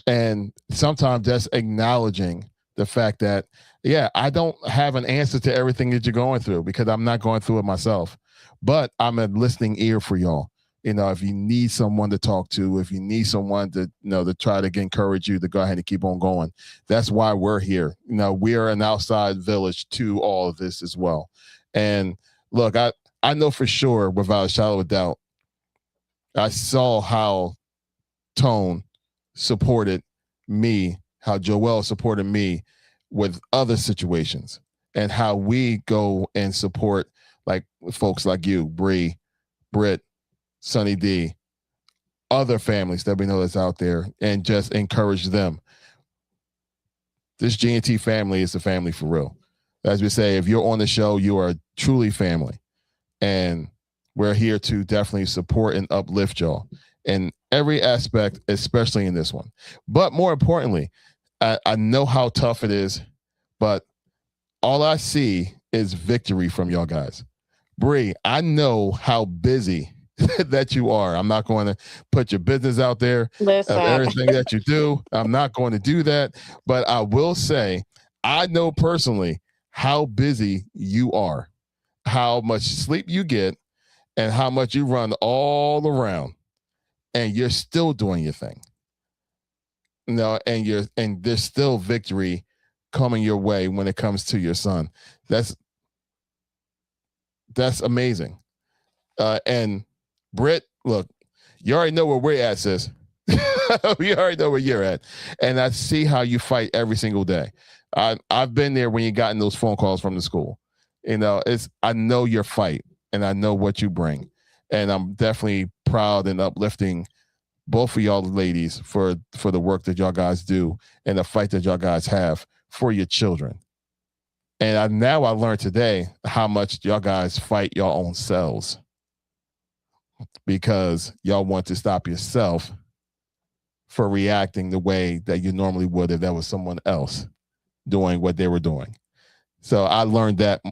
And sometimes just acknowledging the fact that, yeah, I don't have an answer to everything that you're going through because I'm not going through it myself, but I'm a listening ear for y'all. If you need someone to talk to, if you need someone to, to try to encourage you to go ahead and keep on going, that's why we're here. We are an outside village to all of this as well. And look, I know for sure, without a shadow of a doubt, I saw how Tone supported me, how Joel supported me with other situations, and how we go and support like folks like you, Bree, Britt, Sunny D, other families that we know that's out there, and just encourage them. This GNT family is a family for real. As we say, if you're on the show, you are truly family. And we're here to definitely support and uplift y'all in every aspect, especially in this one. But more importantly, I know how tough it is, but all I see is victory from y'all guys. Bree, I know how busy that you are. I'm not going to put your business out there of Listen, everything that you do. I'm not going to do that. But I will say, I know personally how busy you are, how much sleep you get, and how much you run all around, and you're still doing your thing. And there's still victory coming your way when it comes to your son. That's amazing. And Britt, look, you already know where we're at, sis. We already know where you're at, and I see how you fight every single day. I've been there when you gotten those phone calls from the school. I know your fight, and I know what you bring, and I'm definitely proud and uplifting both of y'all ladies for the work that y'all guys do and the fight that y'all guys have for your children. And I learned today how much y'all guys fight your own selves because y'all want to stop yourself for reacting the way that you normally would if that was someone else doing what they were doing. So I learned that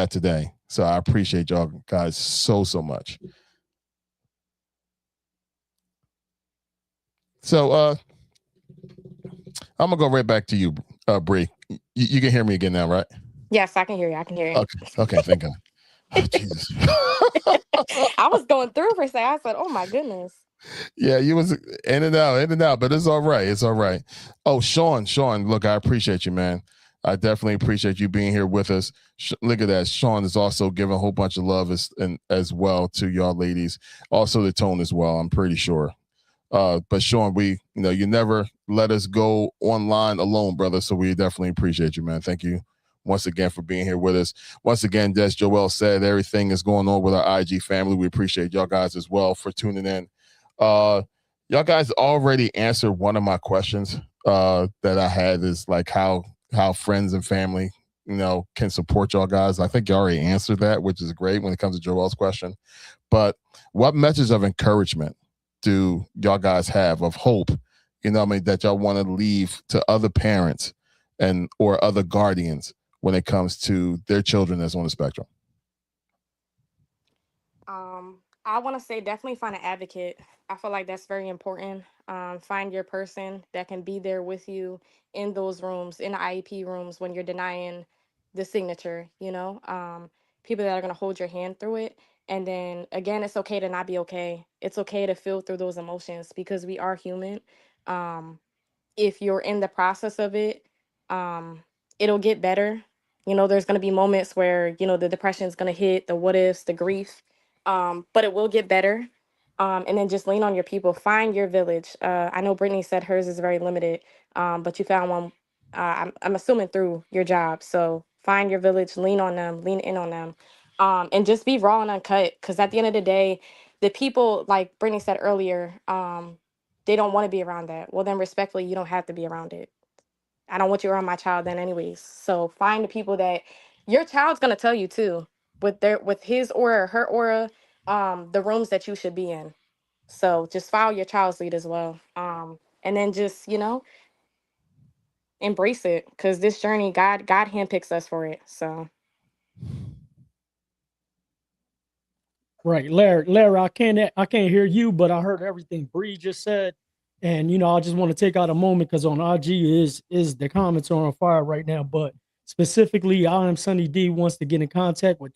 today. So I appreciate y'all guys so much. So I'm gonna go right back to you, Bree. You can hear me again now, right? yes, I can hear you. I can hear you. Okay, thank God. Oh, Jesus. I was going through for a second. I said, "Oh my goodness." Yeah, you was in and out, but it's all right. It's all right. Oh, Sean, look, I appreciate you, man. I definitely appreciate you being here with us. Look at that. Sean is also giving a whole bunch of love as well to y'all ladies. Also to Tone as well, I'm pretty sure. But Sean, you never let us go online alone, brother. So we definitely appreciate you, man. Thank you once again for being here with us. Once again, as Joel said, everything is going on with our IG family. We appreciate y'all guys as well for tuning in. Y'all guys already answered one of my questions that I had is like how friends and family, can support y'all guys. I think you already answered that, which is great when it comes to Joel's question. But what message of encouragement do y'all guys have of hope, that y'all want to leave to other parents or other guardians when it comes to their children that's on the spectrum? I want to say definitely find an advocate. I feel like that's very important. Find your person that can be there with you in those rooms, in the IEP rooms when you're denying the signature, people that are going to hold your hand through it. And then again, it's okay to not be okay. It's okay to feel through those emotions because we are human. Um, if you're in the process of it, um, it'll get better. There's going to be moments where, the depression is going to hit, the what ifs, the grief, but it will get better. And then just lean on your people, find your village. I know Brittany said hers is very limited, but you found one, I'm assuming through your job. So find your village, lean on them, lean in on them, and just be raw and uncut. Because at the end of the day, the people, like Brittany said earlier, they don't want to be around that. Well, then respectfully, you don't have to be around it. I don't want you around my child then anyways. So find the people that your child's gonna tell you too, with his aura or her aura, the rooms that you should be in. So just follow your child's lead as well. And then just, embrace it. Cause this journey, God handpicks us for it. So Right, Larry, I can't hear you, but I heard everything Bree just said, and I just want to take out a moment because on IG is the comments are on fire right now. But specifically, I am Sunny D wants to get in contact with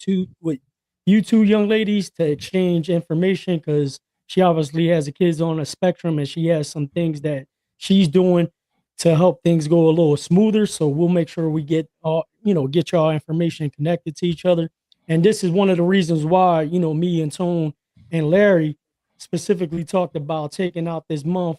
you two young ladies to exchange information because she obviously has the kids on a spectrum and she has some things that she's doing to help things go a little smoother. So we'll make sure we get get y'all information connected to each other. And this is one of the reasons why, me and Tone and Larry specifically talked about taking out this month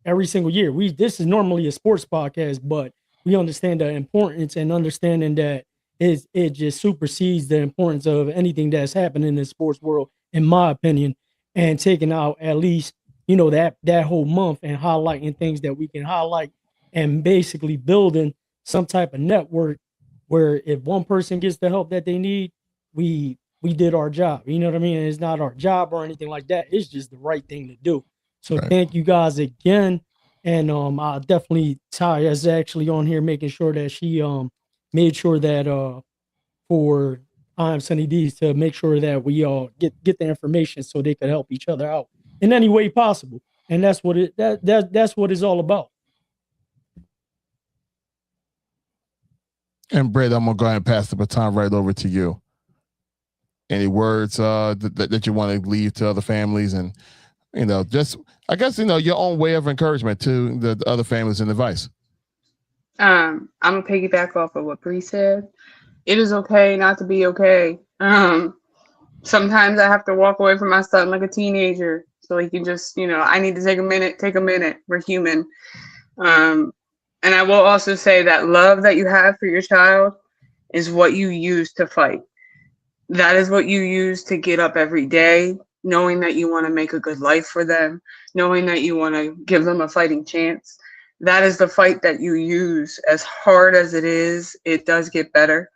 every single year. This is normally a sports podcast, but we understand the importance and understanding that it just supersedes the importance of anything that's happening in the sports world, in my opinion, and taking out at least, that whole month and highlighting things that we can highlight and basically building some type of network where if one person gets the help that they need, we did our job. You know what I mean? And it's not our job or anything like that. It's just the right thing to do. So Right. thank you guys again. And I definitely Ty is actually on here making sure that she made sure that for I'm Sunny D's to make sure that we all get the information so they could help each other out in any way possible. And that's what that's what it's all about. And Brett, I'm gonna go ahead and pass the baton right over to you. Any words that you want to leave to other families, and just I guess your own way of encouragement to the other families and advice. I'm gonna piggyback off of what Bree said. It is okay not to be okay. Sometimes I have to walk away from my son like a teenager so he can just, I need to take a minute, take a minute. We're human. And I will also say that love that you have for your child is what you use to fight. That is what you use to get up every day, knowing that you want to make a good life for them, knowing that you want to give them a fighting chance. That is the fight that you use. As hard as it is, it does get better.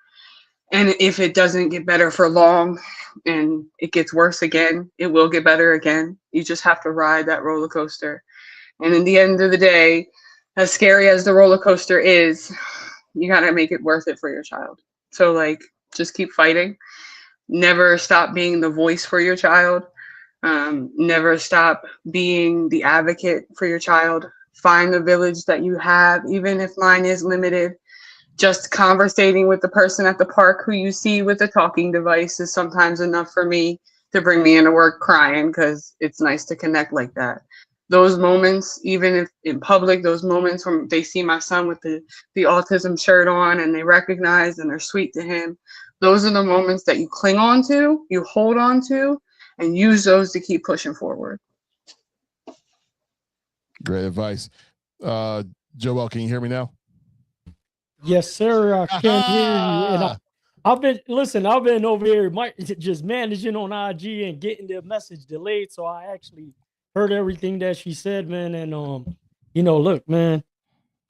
And if it doesn't get better for long and it gets worse again, it will get better again. You just have to ride that roller coaster. And in the end of the day, as scary as the roller coaster is, you got to make it worth it for your child. So, just keep fighting. Never stop being the voice for your child. Never stop being the advocate for your child. Find the village that you have, even if mine is limited. Just conversating with the person at the park who you see with a talking device is sometimes enough for me to bring me into work crying because it's nice to connect like that. Those moments, even if in public, those moments when they see my son with the autism shirt on and they recognize and they're sweet to him, those are the moments that you cling on to, you hold on to, and use those to keep pushing forward. Great advice. Joel, can you hear me now? Yes, sir. I can hear you. And I've been over here just managing on IG and getting the message delayed. So I actually heard everything that she said, man. And look, man,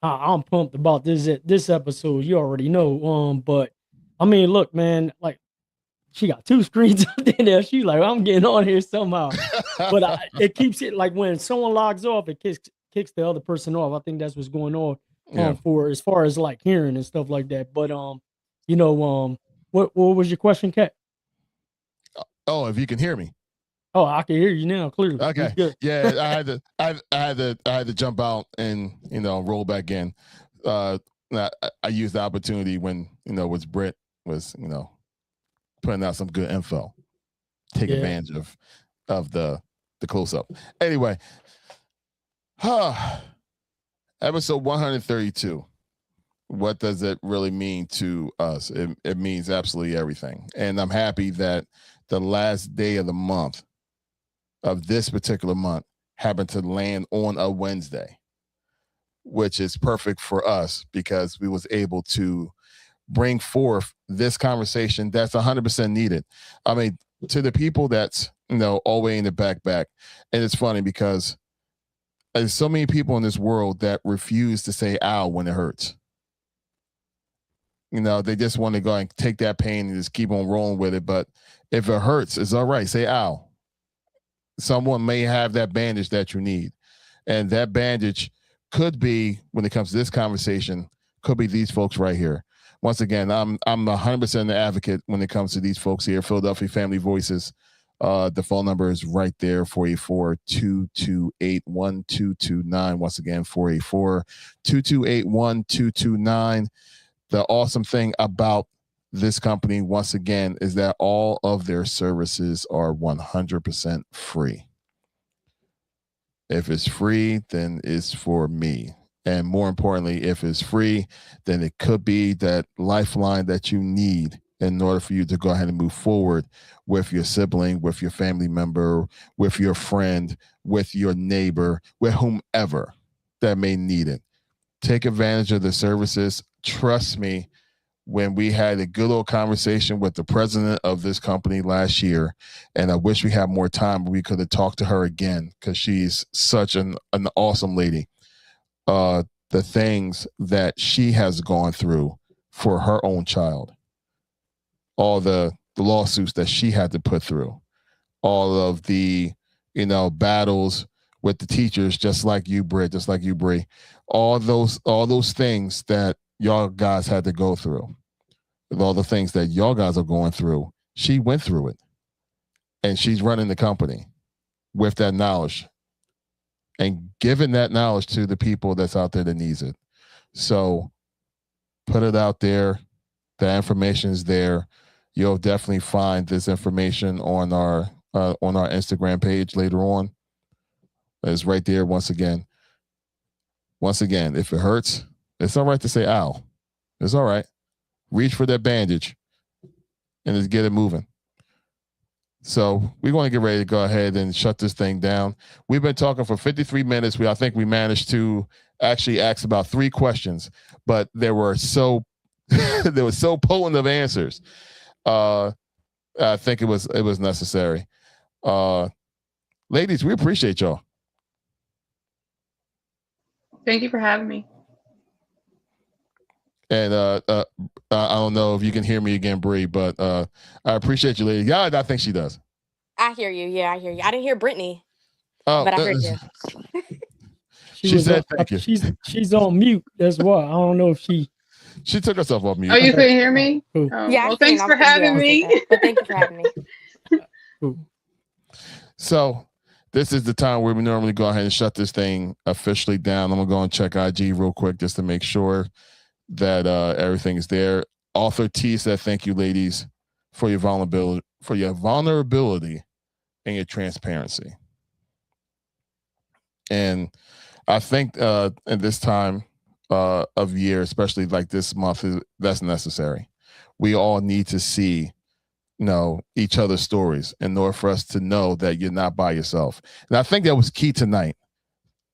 I'm pumped about this episode. You already know. But I mean, look, man, like she got two screens up there. She's like, I'm getting on here somehow. But it keeps it like when someone logs off, it kicks the other person off. I think that's what's going on. For as far as like hearing and stuff like that. But what was your question, Kat? Oh, if you can hear me. Oh, I can hear you now clearly. Okay. Good. Yeah, I had to jump out and roll back in. I used the opportunity when was Britt was putting out some good info. Take advantage of the close up. Anyway, episode 132. What does it really mean to us? It means absolutely everything. And I'm happy that the last day of the month, of this particular month, happened to land on a Wednesday, which is perfect for us because we was able to bring forth this conversation that's 100% needed. I mean, to the people that's, all the way in the back. And it's funny because there's so many people in this world that refuse to say ow when it hurts. They just want to go and take that pain and just keep on rolling with it. But if it hurts, it's all right. Say ow. Someone may have that bandage that you need. And that bandage could be, when it comes to this conversation, could be these folks right here. Once again, I'm 100% the advocate when it comes to these folks here, Philadelphia Family Voices. The phone number is right there, 484-228-1229. Once again, 484-228-1229. The awesome thing about this company, once again, is that all of their services are 100% free. If it's free, then it's for me. And more importantly, if it's free, then it could be that lifeline that you need in order for you to go ahead and move forward with your sibling, with your family member, with your friend, with your neighbor, with whomever that may need it. Take advantage of the services. Trust me, when we had a good old conversation with the president of this company last year, and I wish we had more time, but we could have talked to her again because she's such an awesome lady. The things that she has gone through for her own child, all the lawsuits that she had to put through, all of the battles with the teachers, just like you, Britt, just like you, Bree, all those things that y'all guys had to go through, with all the things that y'all guys are going through, she went through it, and she's running the company with that knowledge and giving that knowledge to the people that's out there that needs it. So put it out there. The information is there. You'll definitely find this information on our Instagram page later on. It's right there. Once again, if it hurts, it's all right to say ow. It's all right. Reach for that bandage and just get it moving. So we're going to get ready to go ahead and shut this thing down. We've been talking for 53 minutes. I think we managed to actually ask about 3 questions, but there were so potent of answers. I think it was necessary. Ladies, we appreciate y'all. Thank you for having me. And I don't know if you can hear me again, Bree, but I appreciate you, lady. Yeah, I think she does. I hear you. Yeah, I hear you. I didn't hear Brittany, Oh, but I heard you. She said thank you. She's on mute. That's why. I don't know if she took herself off mute. Oh, you couldn't hear me? Cool. Oh, Yeah, well, thanks for having me. But thank you for having me. Cool. So this is the time where we normally go ahead and shut this thing officially down. I'm gonna go and check IG real quick just to make sure that everything is there. Author T said, "Thank you, ladies, for your vulnerability, and your transparency." And I think in this time of year, especially like this month, that's necessary. We all need to see, each other's stories in order for us to know that you're not by yourself. And I think that was key tonight.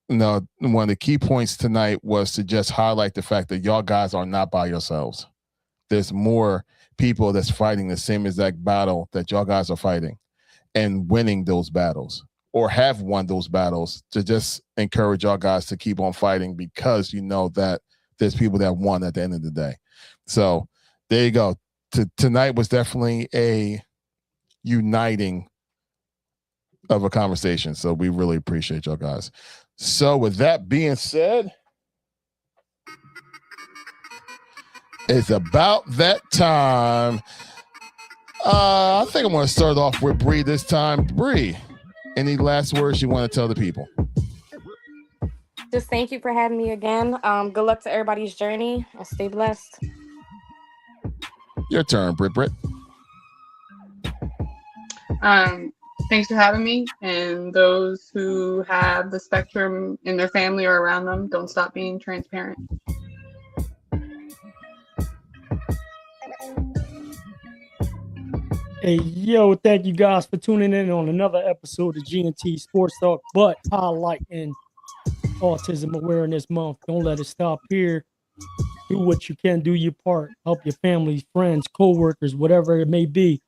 One of the key points tonight was to just highlight the fact that y'all guys are not by yourselves. There's more people that's fighting the same exact battle that y'all guys are fighting and winning those battles, or have won those battles, to just encourage y'all guys to keep on fighting, because that there's people that won at the end of the day. So there you go. Tonight was definitely a uniting of a conversation. So we really appreciate y'all guys. So with that being said, it's about that time. I think I'm going to start off with Bree this time. Bree, any last words you want to tell the people? Just thank you for having me again. Good luck to everybody's journey and stay blessed. Your turn, Britt. Thanks for having me. And those who have the spectrum in their family or around them, don't stop being transparent. Hey, yo, thank you guys for tuning in on another episode of GNT Sports Talk, but highlighting Autism Awareness Month. Don't let it stop here. Do what you can, do your part, help your family, friends, co-workers, whatever it may be.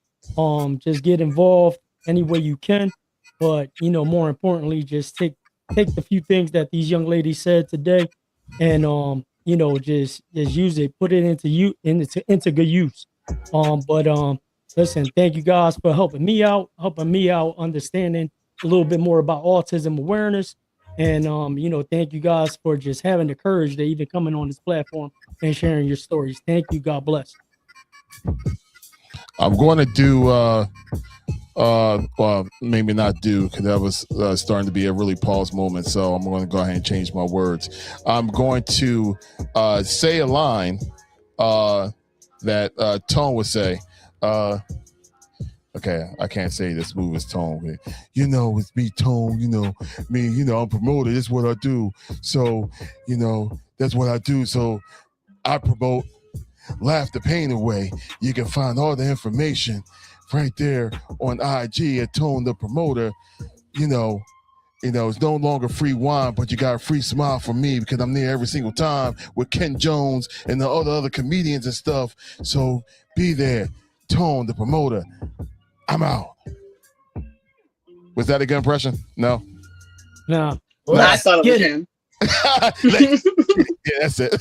Just get involved any way you can. But, more importantly, just take the few things that these young ladies said today and, just use it, put it into good use. Listen, thank you guys for helping me out, understanding a little bit more about autism awareness. And, thank you guys for just having the courage to even coming on this platform and sharing your stories. Thank you. God bless. I'm going to do, well, maybe not do, because that was starting to be a really pause moment. So I'm going to go ahead and change my words. I'm going to say a line that Tone would say. Okay, I can't say this smooth as Tone. It's me, Tone. I'm promoted. That's what I do. So, that's what I do. So I promote Laugh the Pain Away. You can find all the information right there on IG at Tone the Promoter. It's no longer free wine, but you got a free smile from me because I'm there every single time with Ken Jones and the other comedians and stuff. So be there. Tone the Promoter. I'm out. Was that a good impression? No? No. I thought it was him. Yeah, that's it.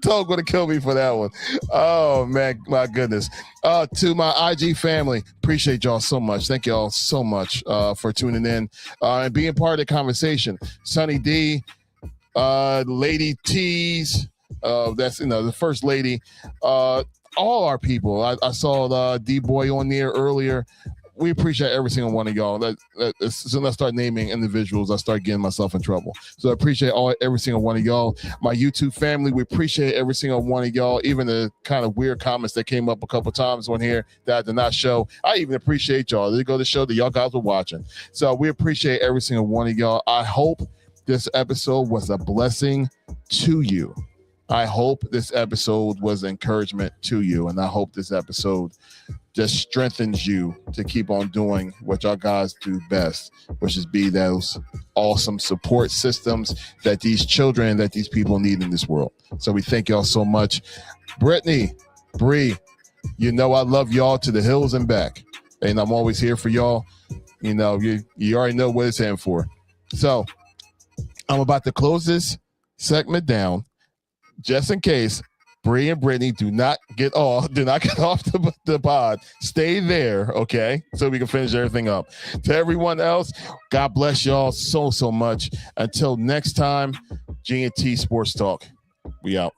Tone gonna kill me for that one. Oh man, my goodness. To my IG family, appreciate y'all so much. Thank y'all so much for tuning in and being part of the conversation. Sunny D, Lady T's, that's the first lady. All our people. I saw D-Boy on there earlier. We appreciate every single one of y'all. As soon as I start naming individuals, I start getting myself in trouble. So I appreciate every single one of y'all. My YouTube family, we appreciate every single one of y'all. Even the kind of weird comments that came up a couple times on here that I did not show. I even appreciate y'all. They go to show that y'all guys were watching. So we appreciate every single one of y'all. I hope this episode was a blessing to you. I hope this episode was encouragement to you, and I hope this episode just strengthens you to keep on doing what y'all guys do best, which is be those awesome support systems that these children, that these people need in this world. So we thank y'all so much. Brittany, Bree, I love y'all to the hills and back, and I'm always here for y'all. You already know what it's in for. So I'm about to close this segment down. Just in case Bree and Brittany do not get off the pod. Stay there, okay? So we can finish everything up. To everyone else, God bless y'all so much. Until next time, GNT Sports Talk. We out.